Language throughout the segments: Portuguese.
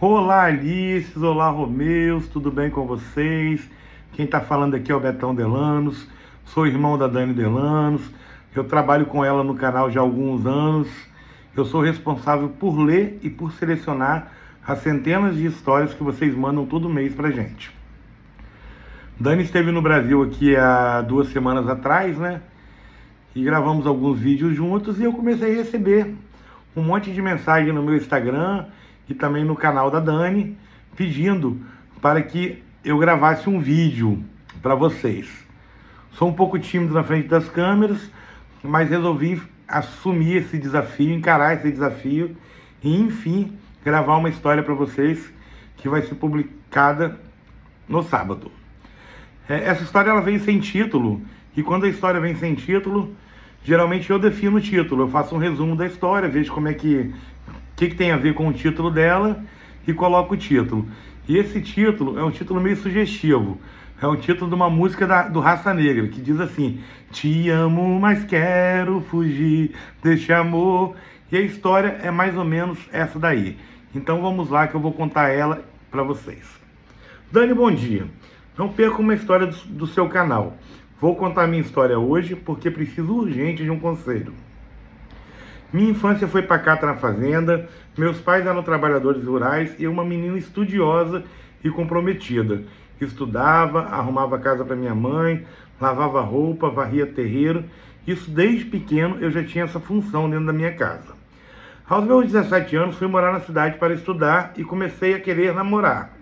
Olá, Alices, olá, Romeus, tudo bem com vocês? Quem está falando aqui é o Betão Delanos, sou irmão da Dani Delanos, eu trabalho com ela no canal já há alguns anos, eu sou responsável por ler e por selecionar as centenas de histórias que vocês mandam todo mês pra gente. Dani esteve no Brasil aqui há 2 semanas atrás, né? E gravamos alguns vídeos juntos e eu comecei a receber um monte de mensagem no meu Instagram e também no canal da Dani, pedindo para que eu gravasse um vídeo para vocês. Sou um pouco tímido na frente das câmeras, mas resolvi assumir esse desafio, encarar esse desafio e, enfim, gravar uma história para vocês que vai ser publicada no sábado. Essa história ela vem sem título, e quando a história vem sem título, geralmente eu defino o título, eu faço um resumo da história, vejo como é que tem a ver com o título dela e coloco o título. E esse título é um título meio sugestivo, é um título de uma música do Raça Negra, que diz assim: te amo, mas quero fugir deste amor. E a história é mais ou menos essa daí. Então vamos lá que eu vou contar ela para vocês. Dani, bom dia. Não perca uma história do seu canal. Vou contar minha história hoje porque preciso urgente de um conselho. Minha infância foi pacata na fazenda, meus pais eram trabalhadores rurais e eu uma menina estudiosa e comprometida. Estudava, arrumava casa para minha mãe, lavava roupa, varria terreiro. Isso desde pequeno eu já tinha essa função dentro da minha casa. Aos meus 17 anos fui morar na cidade para estudar e comecei a querer namorar.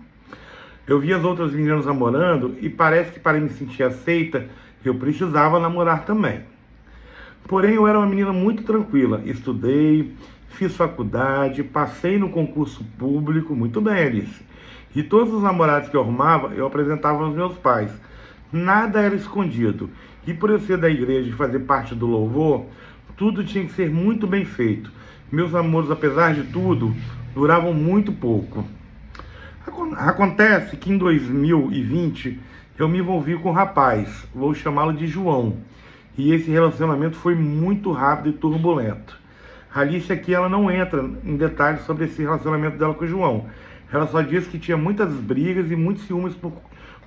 Eu vi as outras meninas namorando e parece que para me sentir aceita eu precisava namorar também. Porém, eu era uma menina muito tranquila. Estudei, fiz faculdade, passei no concurso público, muito bem, Alice. E todos os namorados que eu arrumava, eu apresentava aos meus pais. Nada era escondido. E por eu ser da igreja e fazer parte do louvor, tudo tinha que ser muito bem feito. Meus namoros, apesar de tudo, duravam muito pouco. Acontece que em 2020, eu me envolvi com um rapaz, vou chamá-lo de João. E esse relacionamento foi muito rápido e turbulento. A Alice aqui ela não entra em detalhes sobre esse relacionamento dela com o João. Ela só diz que tinha muitas brigas e muitos ciúmes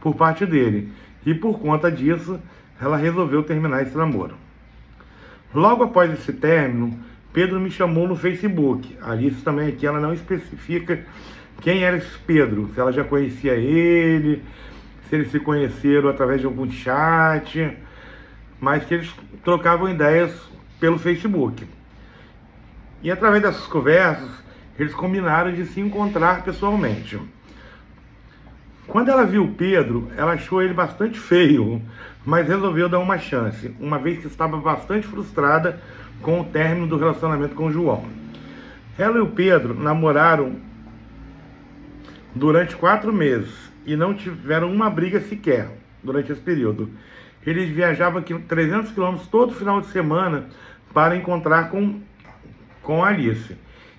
por parte dele. E por conta disso, ela resolveu terminar esse namoro. Logo após esse término, Pedro me chamou no Facebook. A Alice também aqui ela não especifica quem era esse Pedro. Se ela já conhecia ele, se eles se conheceram através de algum chat, mas que eles trocavam ideias pelo Facebook. E através dessas conversas, eles combinaram de se encontrar pessoalmente. Quando ela viu o Pedro, ela achou ele bastante feio, mas resolveu dar uma chance, uma vez que estava bastante frustrada com o término do relacionamento com o João. Ela e o Pedro namoraram durante 4 meses e não tiveram uma briga sequer durante esse período. Eles viajavam 300 quilômetros todo final de semana para encontrar com a Alice.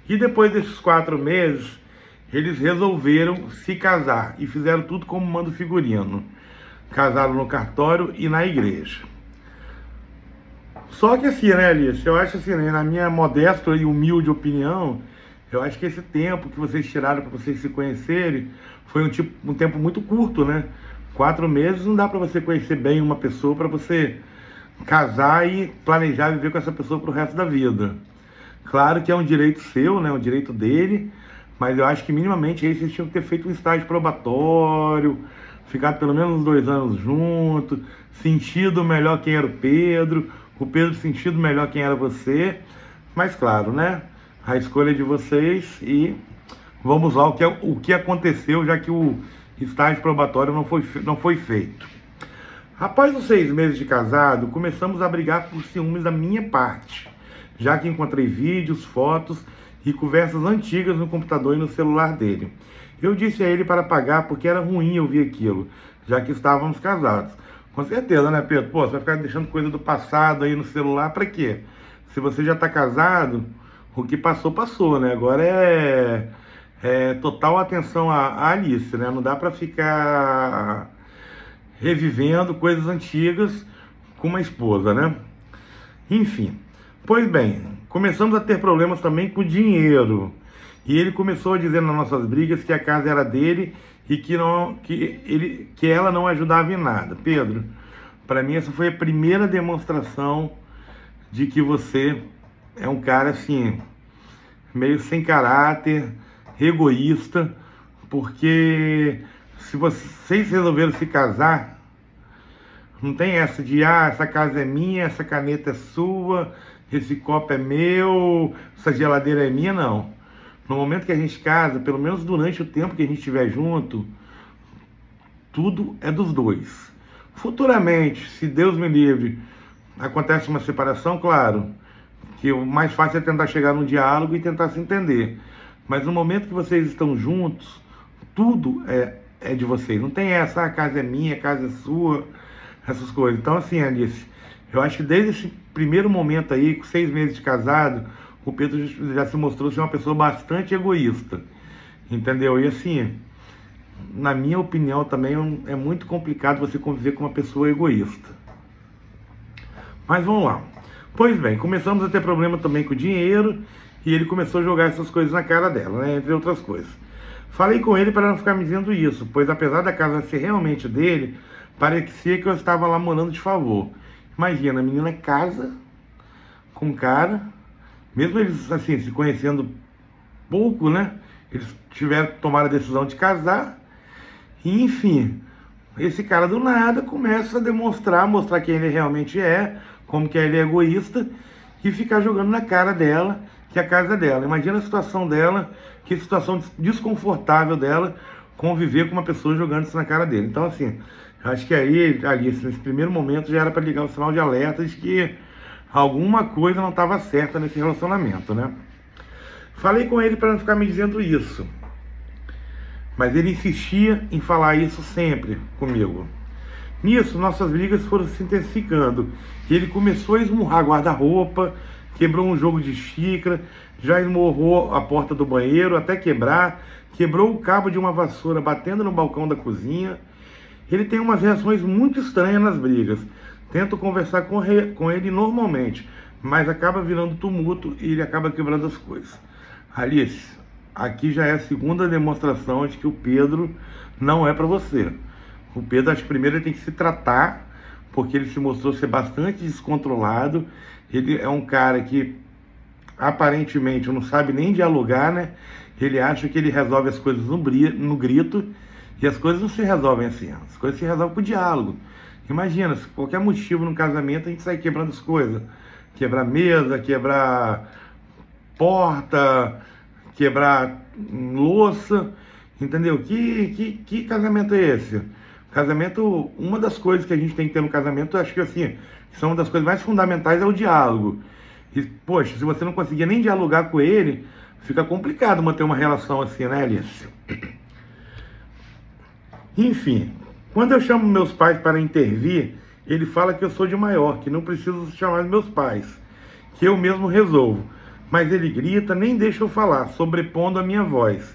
E depois desses 4 meses, eles resolveram se casar e fizeram tudo como manda o figurino. Casaram no cartório e na igreja. Só que assim, né, Alice? Eu acho assim, né, na minha modesta e humilde opinião, eu acho que esse tempo que vocês tiraram para vocês se conhecerem foi um tempo muito curto, né? 4 meses não dá para você conhecer bem uma pessoa para você casar e planejar viver com essa pessoa pro resto da vida. Claro que é um direito seu, né? Um direito dele, mas eu acho que minimamente aí vocês tinham que ter feito um estágio probatório, ficado pelo menos uns 2 anos junto, sentido melhor quem era o Pedro sentido melhor quem era você, mas claro, né? A escolha é de vocês e vamos lá o que aconteceu, já que o estágio probatório não foi feito. Após os 6 meses de casado, começamos a brigar por ciúmes da minha parte, já que encontrei vídeos, fotos e conversas antigas no computador e no celular dele. Eu disse a ele para apagar porque era ruim eu ver aquilo, já que estávamos casados. Com certeza, né, Pedro? Pô, você vai ficar deixando coisa do passado aí no celular para quê? Se você já está casado, o que passou, passou, né? Agora é total atenção à Alice, né? Não dá para ficar revivendo coisas antigas com uma esposa, né? Enfim, pois bem, começamos a ter problemas também com dinheiro. E ele começou a dizer nas nossas brigas que a casa era dele e que ela não ajudava em nada. Pedro, para mim essa foi a primeira demonstração de que você é um cara assim, meio sem caráter, egoísta, porque se vocês resolveram se casar, não tem essa de, essa casa é minha, essa caneta é sua, esse copo é meu, essa geladeira é minha, não. No momento que a gente casa, pelo menos durante o tempo que a gente estiver junto, tudo é dos dois. Futuramente, se Deus me livre, acontece uma separação, claro, que o mais fácil é tentar chegar num diálogo e tentar se entender. Mas no momento que vocês estão juntos, tudo é de vocês. Não tem essa, a casa é minha, a casa é sua, essas coisas. Então, assim, Alice, eu acho que desde esse primeiro momento aí, com 6 meses de casado, o Pedro já se mostrou ser uma pessoa bastante egoísta, entendeu? E assim, na minha opinião também é muito complicado você conviver com uma pessoa egoísta. Mas vamos lá. Pois bem, começamos a ter problema também com o dinheiro e ele começou a jogar essas coisas na cara dela, né? Entre outras coisas. Falei com ele para não ficar me dizendo isso, pois apesar da casa ser realmente dele, parecia que eu estava lá morando de favor. Imagina, a menina casa com o cara, mesmo eles assim se conhecendo pouco, né? Eles tomaram a decisão de casar e, enfim, esse cara do nada começa a mostrar quem ele realmente é, como que ele é egoísta e ficar jogando na cara dela que a casa é dela. Imagina a situação dela, que situação desconfortável dela conviver com uma pessoa jogando isso na cara dele. Então, assim, acho que aí, Alice, nesse primeiro momento já era para ligar o sinal de alerta de que alguma coisa não estava certa nesse relacionamento, né? Falei com ele para não ficar me dizendo isso, mas ele insistia em falar isso sempre comigo. Nisso, nossas brigas foram se intensificando. Ele começou a esmurrar guarda-roupa, quebrou um jogo de xícara, já esmurrou a porta do banheiro até quebrar, quebrou o cabo de uma vassoura batendo no balcão da cozinha. Ele tem umas reações muito estranhas nas brigas. Tento conversar com ele normalmente, mas acaba virando tumulto e ele acaba quebrando as coisas. Alice, aqui já é a segunda demonstração de que o Pedro não é para você. O Pedro, acho que primeiro ele tem que se tratar, porque ele se mostrou ser bastante descontrolado. Ele é um cara que aparentemente não sabe nem dialogar, né? Ele acha que ele resolve as coisas no grito, e as coisas não se resolvem assim. As coisas se resolvem com diálogo. Imagina, se qualquer motivo no casamento a gente sai quebrando as coisas. Quebrar mesa, quebrar porta, quebrar louça, entendeu? Que casamento é esse? Casamento, uma das coisas que a gente tem que ter no casamento, eu acho que assim, são uma das coisas mais fundamentais é o diálogo. E, poxa, se você não conseguir nem dialogar com ele, fica complicado manter uma relação assim, né, Alice? Enfim, quando eu chamo meus pais para intervir, ele fala que eu sou de maior, que não preciso chamar meus pais, que eu mesmo resolvo. Mas ele grita, nem deixa eu falar, sobrepondo a minha voz.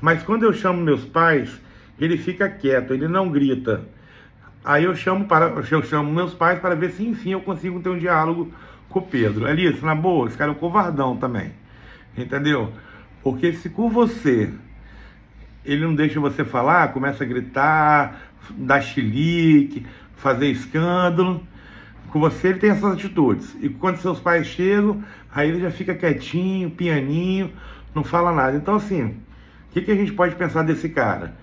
Mas quando eu chamo meus pais, ele fica quieto, ele não grita. Aí eu chamo meus pais para ver se enfim eu consigo ter um diálogo com o Pedro. Alice, na boa, esse cara é um covardão também, entendeu? Porque se com você ele não deixa você falar, começa a gritar, dar chilique, fazer escândalo, com você ele tem essas atitudes. E quando seus pais chegam, aí ele já fica quietinho, pianinho, não fala nada. Então assim, o que a gente pode pensar desse cara?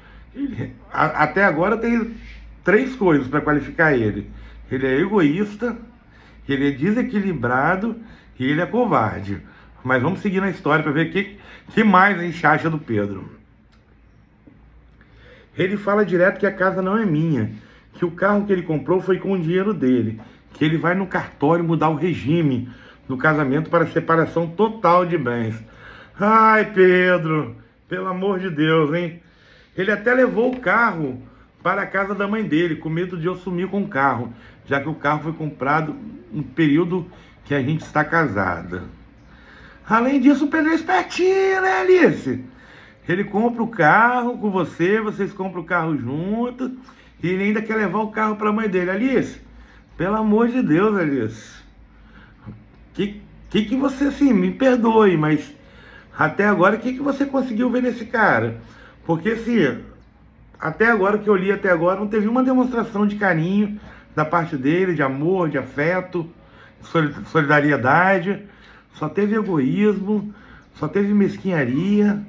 Até agora tem 3 coisas para qualificar ele. Ele é egoísta, ele é desequilibrado e ele é covarde. Mas vamos seguir na história para ver o que mais a gente acha do Pedro. Ele fala direto que a casa não é minha, que o carro que ele comprou foi com o dinheiro dele, que ele vai no cartório mudar o regime do casamento para separação total de bens. Ai, Pedro, pelo amor de Deus, hein? Ele até levou o carro para a casa da mãe dele, com medo de eu sumir com o carro, já que o carro foi comprado no período que a gente está casada. Além disso, o Pedro é espertinho, né, Alice? Ele compra o carro com você, vocês compram o carro junto, e ele ainda quer levar o carro para a mãe dele. Alice, pelo amor de Deus, Alice, que você, assim, me perdoe, mas Até agora, o que você conseguiu ver nesse cara? Porque, assim, até agora, o que eu li até agora, não teve uma demonstração de carinho da parte dele, de amor, de afeto, solidariedade. Só teve egoísmo, só teve mesquinharia,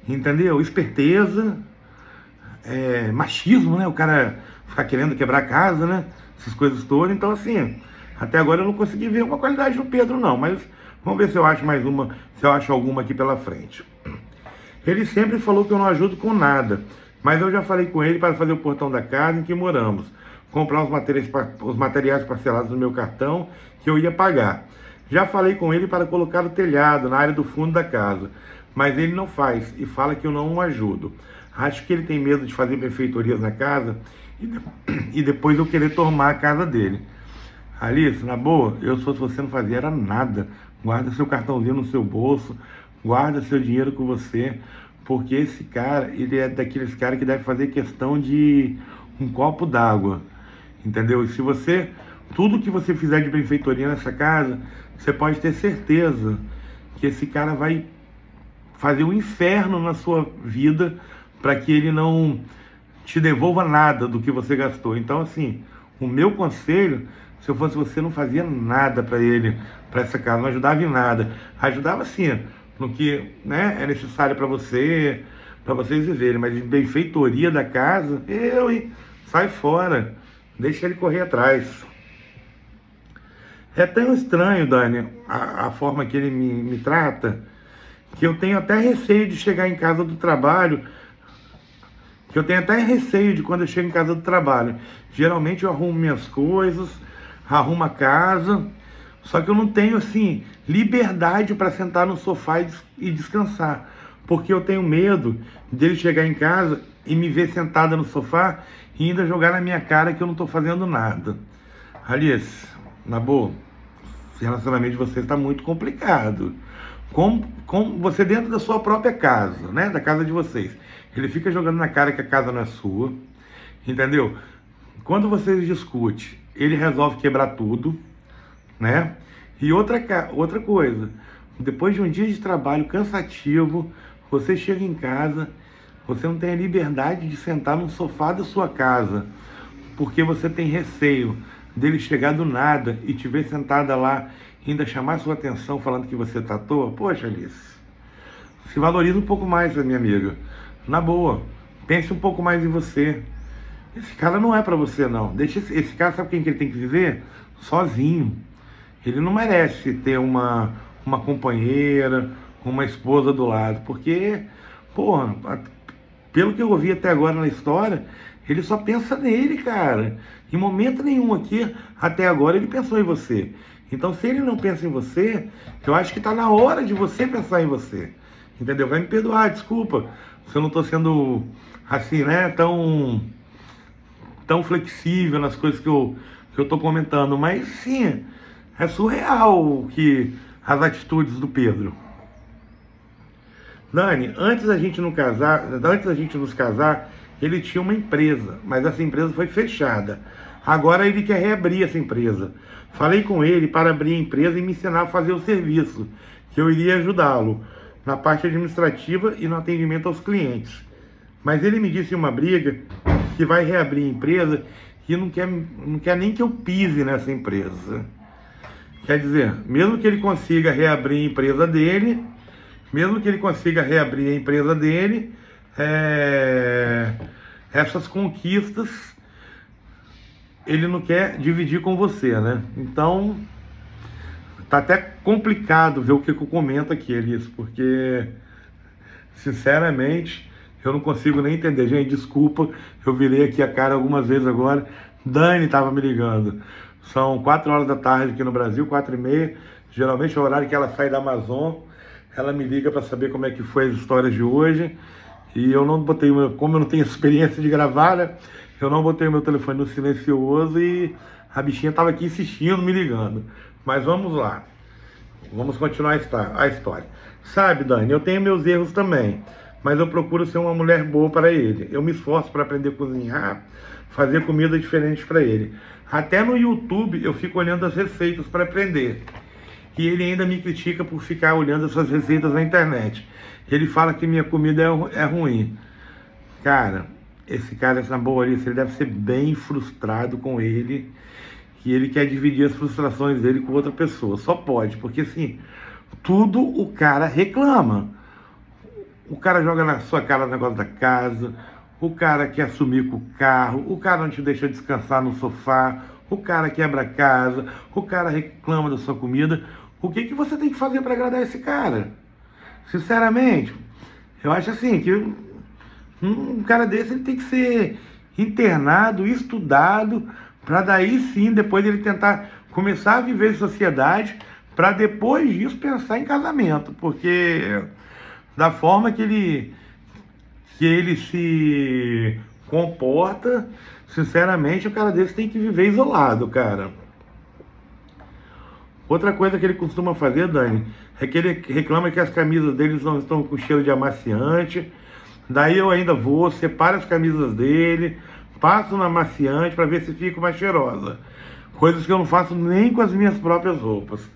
entendeu? Esperteza, machismo, né? O cara ficar querendo quebrar a casa, né? Essas coisas todas. Então, assim, até agora eu não consegui ver uma qualidade no Pedro, não. Mas vamos ver se eu acho mais uma, se eu acho alguma aqui pela frente. Ele sempre falou que eu não ajudo com nada, mas eu já falei com ele para fazer o portão da casa em que moramos, comprar os materiais parcelados no meu cartão que eu ia pagar. Já falei com ele para colocar o telhado na área do fundo da casa, mas ele não faz e fala que eu não o ajudo. Acho que ele tem medo de fazer benfeitorias na casa e depois eu querer tomar a casa dele. Alice, na boa, eu se fosse você não fazia era nada. Guarda seu cartãozinho no seu bolso, guarda seu dinheiro com você, porque esse cara, ele é daqueles caras que deve fazer questão de um copo d'água, entendeu? E se você, tudo que você fizer de benfeitoria nessa casa, você pode ter certeza que esse cara vai fazer um inferno na sua vida para que ele não te devolva nada do que você gastou. Então, assim, o meu conselho, se eu fosse você, não fazia nada para ele, para essa casa, não ajudava em nada. Ajudava, sim, no que, né, é necessário para vocês viverem, mas de benfeitoria da casa, sai fora, deixa ele correr atrás. É tão estranho, Dani, a forma que ele me trata, que eu tenho até receio de chegar em casa do trabalho, quando eu chego em casa do trabalho. Geralmente eu arrumo minhas coisas, arrumo a casa, só que eu não tenho, assim, liberdade para sentar no sofá e descansar, porque eu tenho medo dele chegar em casa e me ver sentada no sofá e ainda jogar na minha cara que eu não estou fazendo nada. Alice, na boa, o relacionamento de vocês está muito complicado. Com você dentro da sua própria casa, né? Da casa de vocês. Ele fica jogando na cara que a casa não é sua, entendeu? Quando vocês discutem, ele resolve quebrar tudo, né? E outra coisa, depois de um dia de trabalho cansativo, você chega em casa, você não tem a liberdade de sentar no sofá da sua casa, porque você tem receio dele chegar do nada e te ver sentada lá, ainda chamar sua atenção falando que você tá à toa. Poxa, Alice, se valoriza um pouco mais, minha amiga. Na boa, pense um pouco mais em você. Esse cara não é pra você, não. Deixa esse cara, sabe quem que ele tem que viver? Sozinho. Ele não merece ter uma companheira, uma esposa do lado, porque, porra, pelo que eu ouvi até agora na história, ele só pensa nele, cara. Em momento nenhum aqui, até agora, ele pensou em você. Então, se ele não pensa em você, eu acho que tá na hora de você pensar em você. Entendeu? Vai me perdoar, desculpa, se eu não tô sendo, assim, né, tão flexível nas coisas que eu tô comentando. Mas, sim, é surreal que as atitudes do Pedro. Dani, antes da gente nos casar, ele tinha uma empresa, mas essa empresa foi fechada. Agora ele quer reabrir essa empresa. Falei com ele para abrir a empresa e me ensinar a fazer o serviço, que eu iria ajudá-lo na parte administrativa e no atendimento aos clientes. Mas ele me disse em uma briga que vai reabrir a empresa e não quer nem que eu pise nessa empresa. Quer dizer, mesmo que ele consiga reabrir a empresa dele, essas conquistas ele não quer dividir com você, né? Então, tá até complicado ver o que eu comento aqui, Alice, porque, sinceramente, eu não consigo nem entender. Gente, desculpa, eu virei aqui a cara algumas vezes agora. Dani estava me ligando. São 4 horas da tarde aqui no Brasil, 4h30. Geralmente é o horário que ela sai da Amazon. Ela me liga para saber como é que foi as histórias de hoje. E eu não botei, como eu não tenho experiência de gravar, né? Eu não botei o meu telefone no silencioso e a bichinha estava aqui insistindo, me ligando. Mas vamos lá. Vamos continuar a história. Sabe, Dani, eu tenho meus erros também, mas eu procuro ser uma mulher boa para ele. Eu me esforço para aprender a cozinhar, fazer comida diferente para ele. Até no YouTube eu fico olhando as receitas para aprender. e ele ainda me critica por ficar olhando essas receitas na internet. Ele fala que minha comida é ruim. Cara, esse cara, essa Boalice, ele deve ser bem frustrado com ele, e ele quer dividir as frustrações dele com outra pessoa. Só pode, porque assim, tudo o cara reclama. O cara joga na sua cara o negócio da casa, o cara quer sumir com o carro, o cara não te deixa descansar no sofá, o cara quebra a casa, o cara reclama da sua comida. O que que você tem que fazer para agradar esse cara? Sinceramente, eu acho assim, que um cara desse ele tem que ser internado, estudado, para daí sim, depois ele tentar começar a viver em sociedade, para depois disso pensar em casamento, porque da forma que ele se comporta, sinceramente, o cara desse tem que viver isolado, cara. Outra coisa que ele costuma fazer, Dani, é que ele reclama que as camisas deles não estão com cheiro de amaciante. Daí eu ainda vou, separo as camisas dele, passo no amaciante para ver se fica mais cheirosa. Coisas que eu não faço nem com as minhas próprias roupas.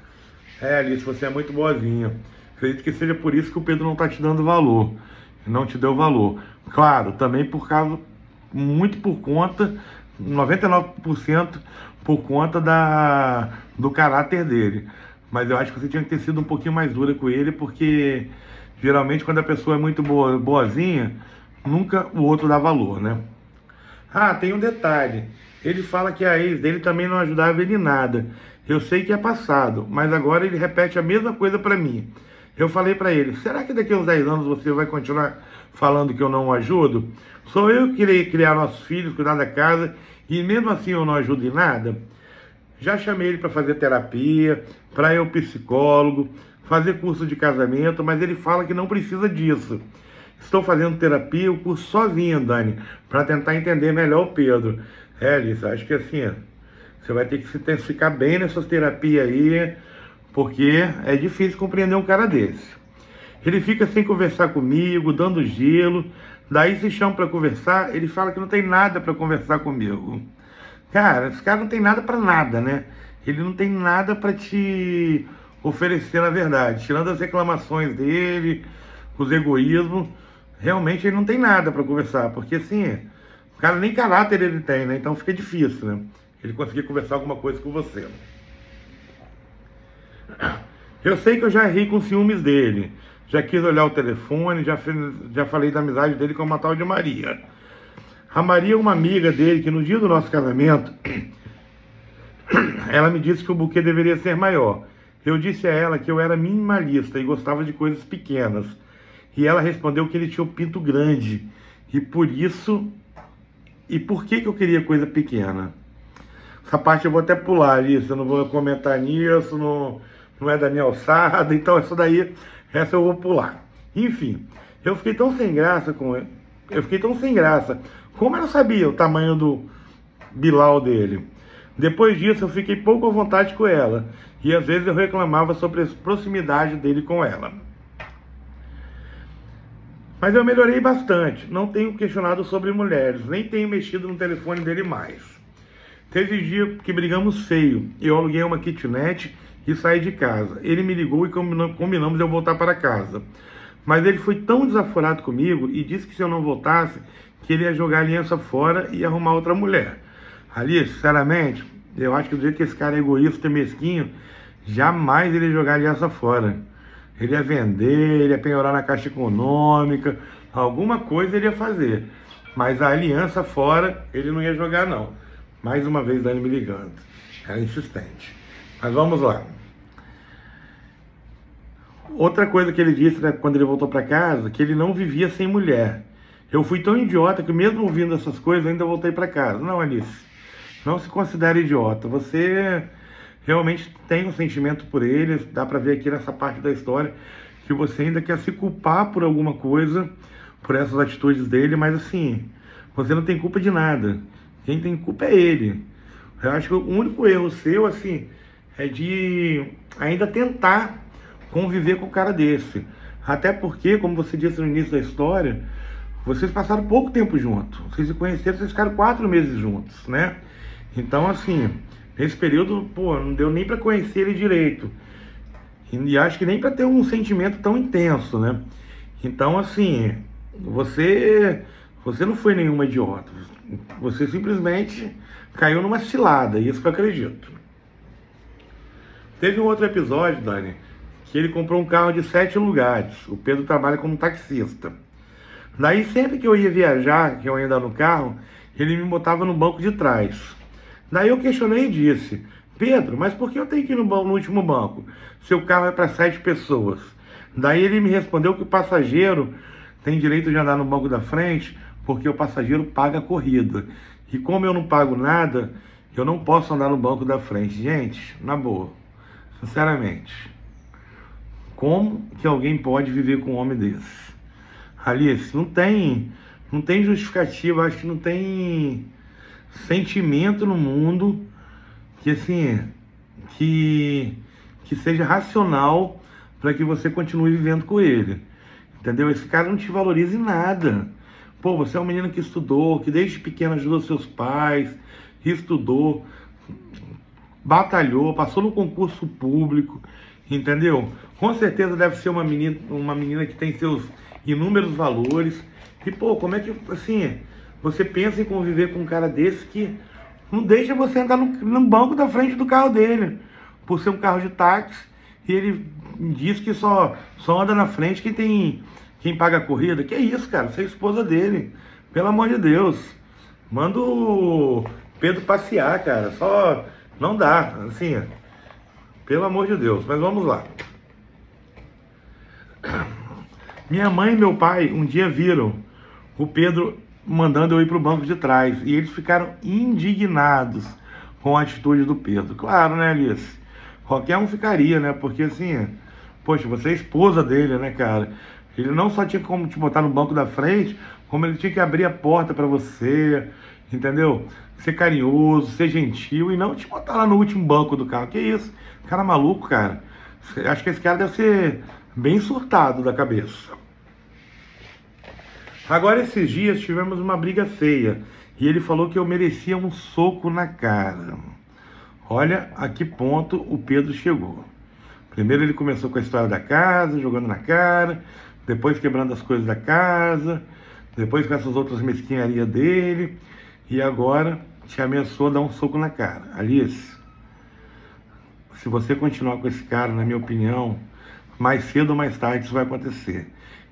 Alice, você é muito boazinha. Acredito que seja por isso que o Pedro não está te dando valor. Não te deu valor. Claro, também por causa, muito por conta, 99% por conta do caráter dele. Mas eu acho que você tinha que ter sido um pouquinho mais dura com ele, porque geralmente quando a pessoa é muito boazinha, nunca o outro dá valor, né? Ah, tem um detalhe. Ele fala que a ex dele também não ajudava ele em nada. Eu sei que é passado, mas agora ele repete a mesma coisa pra mim. Eu falei pra ele, será que daqui a uns 10 anos você vai continuar falando que eu não o ajudo? Sou eu que irei criar nossos filhos, cuidar da casa, e mesmo assim eu não ajudo em nada? Já chamei ele para fazer terapia, para ir ao psicólogo, fazer curso de casamento, mas ele fala que não precisa disso. Estou fazendo terapia, o curso sozinho, Dani, para tentar entender melhor o Pedro. Alice, acho que assim, você vai ter que se intensificar bem nessas terapias aí, porque é difícil compreender um cara desse. Ele fica sem conversar comigo, dando gelo, daí se chama para conversar, ele fala que não tem nada para conversar comigo. Cara, esse cara não tem nada para nada, né? Ele não tem nada para te oferecer, na verdade. Tirando as reclamações dele, os egoísmos, realmente ele não tem nada para conversar, porque assim, o cara nem caráter ele tem, né? Então fica difícil, né? Ele conseguir conversar alguma coisa com você. Eu sei que eu já errei com ciúmes dele, já quis olhar o telefone, já falei da amizade dele com uma tal de Maria. A Maria é uma amiga dele que no dia do nosso casamento, ela me disse que o buquê deveria ser maior. Eu disse a ela que eu era minimalista e gostava de coisas pequenas. E ela respondeu que ele tinha o pinto grande. E por isso... E por que eu queria coisa pequena? Essa parte eu vou até pular, Alice, eu não vou comentar nisso, não é da minha alçada, então essa eu vou pular. Enfim, eu fiquei tão sem graça com ele. Eu fiquei tão sem graça. Como eu não sabia o tamanho do bilau dele? Depois disso, eu fiquei pouco à vontade com ela. E às vezes eu reclamava sobre a proximidade dele com ela. Mas eu melhorei bastante. Não tenho questionado sobre mulheres. Nem tenho mexido no telefone dele mais. Teve dia que brigamos feio. Eu aluguei uma kitnet e saí de casa. Ele me ligou e combinamos eu voltar para casa. Mas ele foi tão desaforado comigo e disse que se eu não voltasse, que ele ia jogar a aliança fora e arrumar outra mulher. Ali, sinceramente, eu acho que do jeito que esse cara é egoísta e mesquinho, jamais ele ia jogar a aliança fora. Ele ia vender, ele ia penhorar na Caixa Econômica, alguma coisa ele ia fazer. Mas a aliança fora, ele não ia jogar não. Mais uma vez, Dani me ligando. Era insistente. Mas vamos lá. Outra coisa que ele disse, né, quando ele voltou para casa, que ele não vivia sem mulher. Eu fui tão idiota que mesmo ouvindo essas coisas, ainda voltei para casa. Não, Alice, não se considere idiota. Você realmente tem um sentimento por ele, dá para ver aqui nessa parte da história, que você ainda quer se culpar por alguma coisa, por essas atitudes dele, mas assim, você não tem culpa de nada. Quem tem culpa é ele. Eu acho que o único erro seu, assim, é de ainda tentar conviver com um cara desse. Até porque, como você disse no início da história, vocês passaram pouco tempo juntos. Vocês se conheceram, vocês ficaram 4 meses juntos, né? Então, assim, nesse período, pô, não deu nem pra conhecer ele direito. E acho que nem para ter um sentimento tão intenso, né? Então, assim, você não foi nenhuma idiota. Você simplesmente caiu numa cilada, isso que eu acredito. Teve um outro episódio, Dani, que ele comprou um carro de 7 lugares. O Pedro trabalha como taxista. Daí, sempre que eu ia viajar, que eu ia andar no carro, ele me botava no banco de trás. Daí eu questionei e disse: Pedro, mas por que eu tenho que ir no último banco? Seu carro é para 7 pessoas. Daí ele me respondeu que o passageiro tem direito de andar no banco da frente porque o passageiro paga a corrida. E como eu não pago nada, eu não posso andar no banco da frente. Gente, na boa, sinceramente, como que alguém pode viver com um homem desse? Alice, não tem justificativa, acho que não tem sentimento no mundo que assim, que seja racional para que você continue vivendo com ele. Entendeu? Esse cara não te valoriza em nada. Pô, você é um menino que estudou, que desde pequeno ajudou seus pais, estudou, batalhou, passou no concurso público, entendeu? Com certeza deve ser uma menina que tem seus inúmeros valores. E, pô, como é que, assim, você pensa em conviver com um cara desse que não deixa você andar no banco da frente do carro dele, por ser um carro de táxi, e ele diz que só anda na frente quem paga a corrida? Que é isso, cara? Você é a esposa dele. Pelo amor de Deus. Manda o Pedro passear, cara. Só não dá, assim, pelo amor de Deus. Mas vamos lá. Minha mãe e meu pai um dia viram o Pedro mandando eu ir pro banco de trás. E eles ficaram indignados com a atitude do Pedro. Claro, né, Alice? Qualquer um ficaria, né? Porque assim, poxa, você é esposa dele, né, cara? Ele não só tinha como te botar no banco da frente, como ele tinha que abrir a porta pra você, entendeu? Ser carinhoso, ser gentil e não te botar lá no último banco do carro. Que isso? Cara maluco, cara. Acho que esse cara deve ser bem surtado da cabeça. Agora, esses dias tivemos uma briga feia e ele falou que eu merecia um soco na cara. Olha a que ponto o Pedro chegou. Primeiro ele começou com a história da casa, jogando na cara, depois quebrando as coisas da casa, depois com essas outras mesquinharias dele, e agora te ameaçou dar um soco na cara. Alice, se você continuar com esse cara, na minha opinião, mais cedo ou mais tarde isso vai acontecer.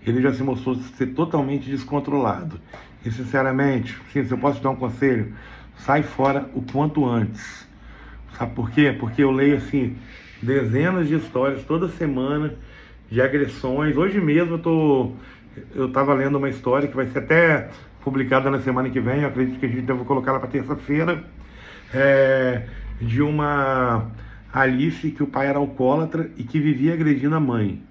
Ele já se mostrou ser totalmente descontrolado. E sinceramente, sim, se eu posso te dar um conselho, sai fora o quanto antes. Sabe por quê? Porque eu leio assim dezenas de histórias toda semana de agressões. Hoje mesmo eu estava lendo uma história que vai ser até publicada na semana que vem. Eu acredito que a gente deve colocar ela para terça-feira, de uma Alice que o pai era alcoólatra e que vivia agredindo a mãe.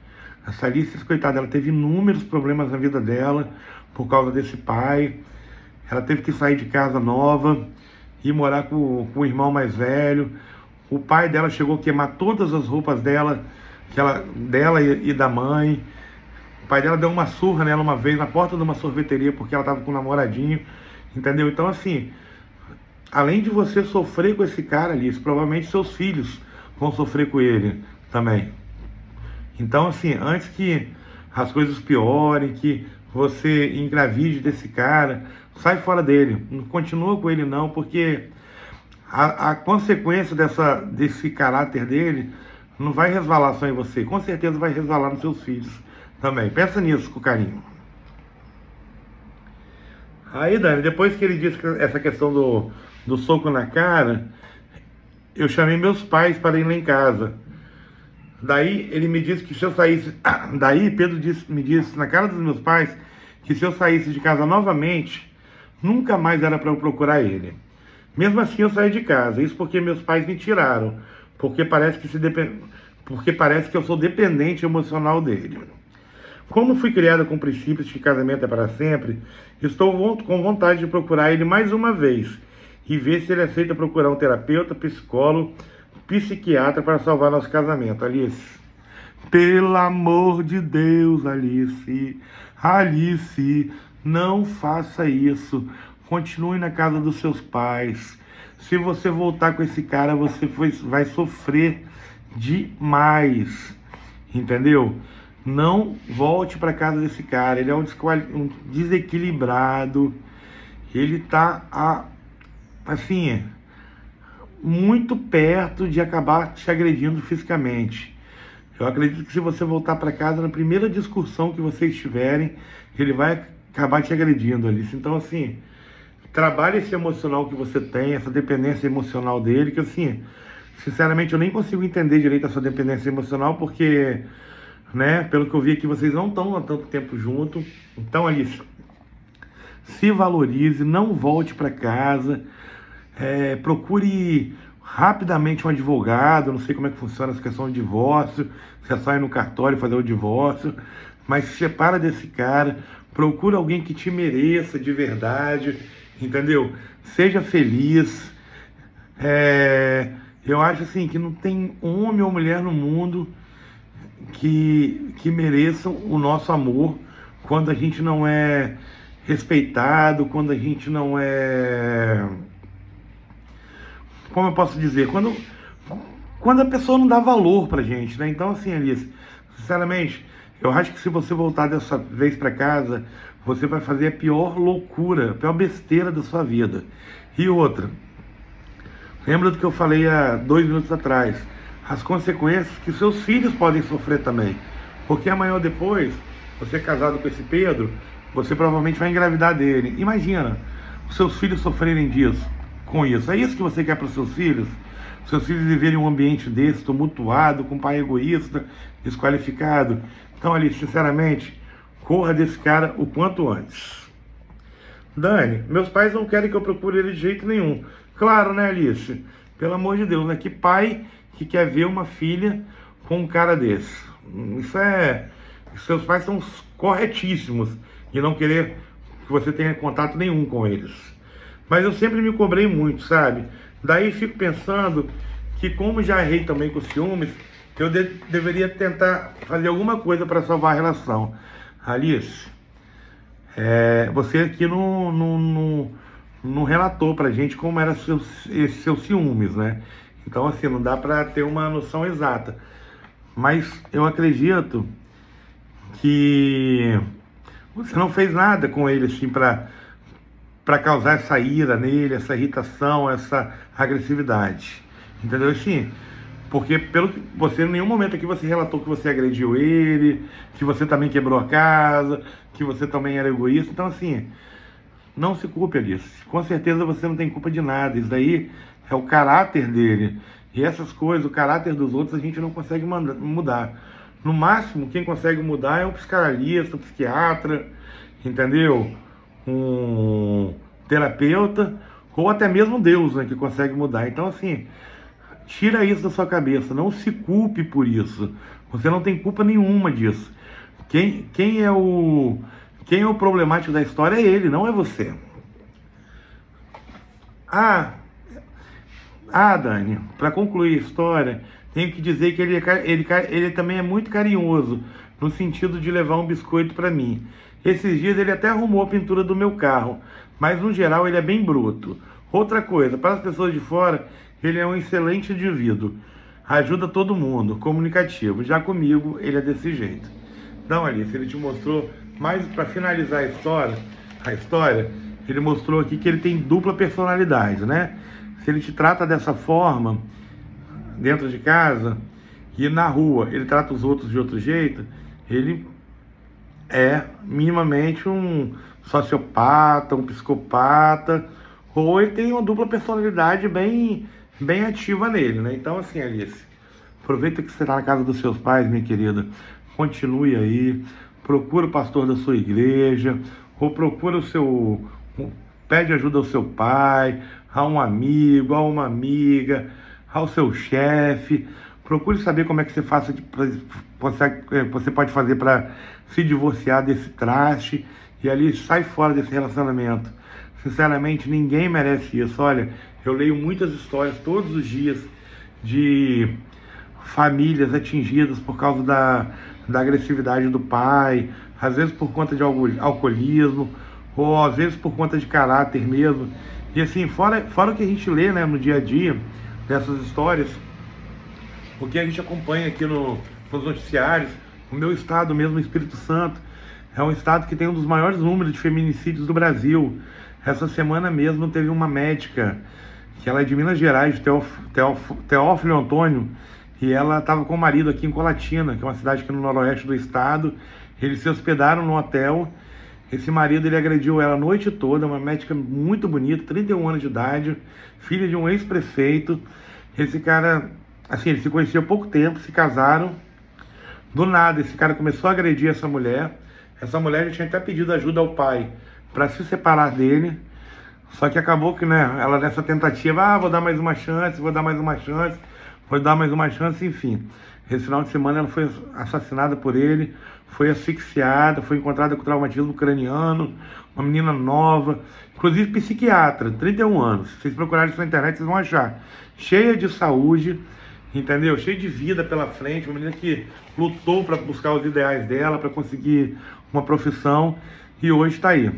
Essa Alice, coitada, ela teve inúmeros problemas na vida dela por causa desse pai. Ela teve que sair de casa nova e morar com o irmão mais velho. O pai dela chegou a queimar todas as roupas dela e da mãe. O pai dela deu uma surra nela uma vez na porta de uma sorveteria porque ela estava com um namoradinho, entendeu? Então, assim, além de você sofrer com esse cara ali, provavelmente seus filhos vão sofrer com ele também. Então, assim, antes que as coisas piorem, que você engravide desse cara, sai fora dele, não continua com ele não, porque a consequência desse caráter dele não vai resvalar só em você, com certeza vai resvalar nos seus filhos também. Pensa nisso com carinho. Aí, Dani, depois que ele disse essa questão do soco na cara, eu chamei meus pais para ir lá em casa. Daí ele me disse que se eu saísse... Daí Pedro me disse na cara dos meus pais que se eu saísse de casa novamente, nunca mais era para eu procurar ele. Mesmo assim eu saí de casa. Isso porque meus pais me tiraram. Porque parece que eu sou dependente emocional dele. Como fui criada com princípios de que casamento é para sempre, estou com vontade de procurar ele mais uma vez e ver se ele aceita procurar um terapeuta, psicólogo, psiquiatra para salvar nosso casamento. Alice, pelo amor de Deus, Alice, não faça isso. Continue na casa dos seus pais. Se você voltar com esse cara, você vai sofrer demais. entendeu? Não volte para casa desse cara, ele é um desequilibrado, ele tá, assim, muito perto de acabar te agredindo fisicamente. Eu acredito que se você voltar para casa, na primeira discussão que vocês tiverem, ele vai acabar te agredindo, Alice. Então, assim, trabalhe esse emocional que você tem, essa dependência emocional dele, que, assim, sinceramente, eu nem consigo entender direito essa dependência emocional, porque, né, pelo que eu vi aqui, vocês não estão há tanto tempo junto. Então, Alice, se valorize, não volte para casa, procure rapidamente um advogado. Não sei como é que funciona essa questão de divórcio, se é só ir no cartório fazer o divórcio, mas se separa desse cara, procura alguém que te mereça de verdade, entendeu? Seja feliz. Eu acho assim que não tem homem ou mulher no mundo que mereçam o nosso amor quando a gente não é respeitado, quando a gente não é... Como eu posso dizer? Quando a pessoa não dá valor pra gente, né? Então, assim, Alice, sinceramente, eu acho que se você voltar dessa vez pra casa, você vai fazer a pior loucura, a pior besteira da sua vida. E outra, lembra do que eu falei há 2 minutos atrás? As consequências que seus filhos podem sofrer também. Porque amanhã ou depois, você é casado com esse Pedro, você provavelmente vai engravidar dele. Imagina, os seus filhos sofrerem com isso. É isso que você quer para os seus filhos? Seus filhos viverem um ambiente desse, tumultuado, com um pai egoísta, desqualificado. Então, ali, sinceramente, corra desse cara o quanto antes. Dani, meus pais não querem que eu procure ele de jeito nenhum. Claro, né, Alice? Pelo amor de Deus, né? Que pai que quer ver uma filha com um cara desse? Seus pais são corretíssimos em não querer que você tenha contato nenhum com eles. Mas eu sempre me cobrei muito, sabe? Daí fico pensando que, como já errei também com ciúmes, eu deveria tentar fazer alguma coisa para salvar a relação. Alice, você aqui não relatou pra gente como era esses seus ciúmes, né? Então, assim, não dá pra ter uma noção exata. Mas eu acredito que você não fez nada com ele, assim, pra causar essa ira nele, essa irritação, essa agressividade. Entendeu? Assim, porque pelo que você, em nenhum momento aqui você relatou que você agrediu ele, que você também quebrou a casa, que você também era egoísta. Então, assim, não se culpe disso. Com certeza você não tem culpa de nada. Isso daí é o caráter dele. E essas coisas, o caráter dos outros, a gente não consegue mudar. No máximo, quem consegue mudar é um psicanalista, um psiquiatra, entendeu? Um terapeuta, ou até mesmo Deus, né, que consegue mudar. Então, assim, tira isso da sua cabeça. Não se culpe por isso. Você não tem culpa nenhuma disso. Quem é o problemático da história é ele, não é você. Dani, para concluir a história, tenho que dizer que ele também é muito carinhoso, no sentido de levar um biscoito para mim. Esses dias ele até arrumou a pintura do meu carro, mas no geral ele é bem bruto. Outra coisa, para as pessoas de fora, ele é um excelente indivíduo. Ajuda todo mundo, comunicativo. Já comigo, ele é desse jeito. Então, Alice, ele te mostrou, mais para finalizar a história, ele mostrou aqui que ele tem dupla personalidade, né? Se ele te trata dessa forma, dentro de casa, e na rua ele trata os outros de outro jeito, ele é minimamente um sociopata, um psicopata, ou ele tem uma dupla personalidade bem ativa nele, né? Então, assim, Alice, aproveita que você está na casa dos seus pais, minha querida, continue aí, procura o pastor da sua igreja, ou procura pede ajuda ao seu pai, a um amigo, a uma amiga, ao seu chefe. Procure saber como é que você pode fazer para se divorciar desse traste e ali sai fora desse relacionamento. Sinceramente, ninguém merece isso. Olha, eu leio muitas histórias todos os dias de famílias atingidas por causa da agressividade do pai, às vezes por conta de alcoolismo, ou às vezes por conta de caráter mesmo. E assim, fora o que a gente lê, né, no dia a dia dessas histórias, o que a gente acompanha aqui no nos noticiários. O meu estado mesmo, o Espírito Santo, é um estado que tem um dos maiores números de feminicídios do Brasil. Essa semana mesmo teve uma médica, que ela é de Minas Gerais, Teófilo Antônio, e ela estava com o marido aqui em Colatina, que é uma cidade aqui no noroeste do estado. Eles se hospedaram no hotel. Esse marido, ele agrediu ela a noite toda, uma médica muito bonita, 31 anos de idade, filha de um ex-prefeito. Esse cara, assim, eles se conheciam há pouco tempo, se casaram. Do nada, esse cara começou a agredir essa mulher. Essa mulher já tinha até pedido ajuda ao pai para se separar dele. Só que acabou que, né, ela nessa tentativa, vou dar mais uma chance, vou dar mais uma chance, vou dar mais uma chance, enfim. Esse final de semana ela foi assassinada por ele, foi asfixiada, foi encontrada com traumatismo craniano, uma menina nova, inclusive psiquiatra, 31 anos. Se vocês procurarem isso na internet, vocês vão achar. Cheia de saúde, entendeu? Cheia de vida pela frente, uma menina que lutou para buscar os ideais dela, para conseguir uma profissão, e hoje está aí.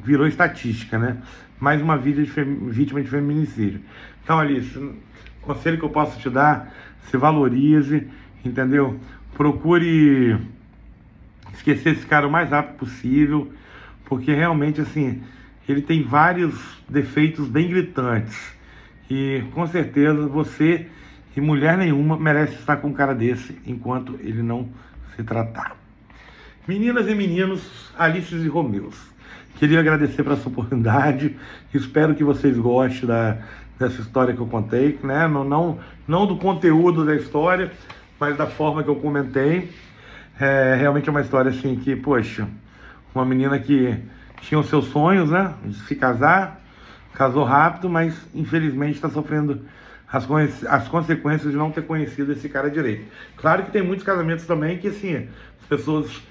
Virou estatística, né? Mais uma vítima de feminicídio. Então, Alice, o conselho que eu posso te dar, se valorize, entendeu? Procure esquecer esse cara o mais rápido possível, porque realmente, assim, ele tem vários defeitos bem gritantes. E, com certeza, você e mulher nenhuma merece estar com um cara desse enquanto ele não se tratar. Meninas e meninos, Alices e Romeus, queria agradecer por essa oportunidade. Espero que vocês gostem dessa história que eu contei, né? Não do conteúdo da história, mas da forma que eu comentei. Realmente é uma história assim que, poxa, uma menina que tinha os seus sonhos, né, de se casar, casou rápido, mas infelizmente está sofrendo as consequências de não ter conhecido esse cara direito. Claro que tem muitos casamentos também que, assim, as pessoas,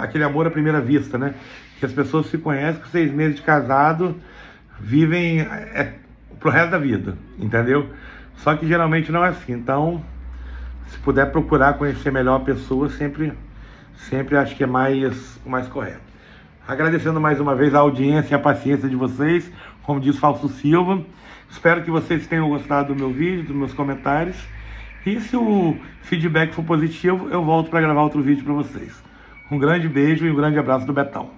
aquele amor à primeira vista, né, que as pessoas se conhecem com 6 meses de casado, vivem pro resto da vida, entendeu? Só que geralmente não é assim. Então, se puder procurar conhecer melhor a pessoa, sempre acho que é o mais correto. Agradecendo mais uma vez a audiência e a paciência de vocês, como diz Fausto Silva. Espero que vocês tenham gostado do meu vídeo, dos meus comentários. E se o feedback for positivo, eu volto para gravar outro vídeo para vocês. Um grande beijo e um grande abraço do Betão.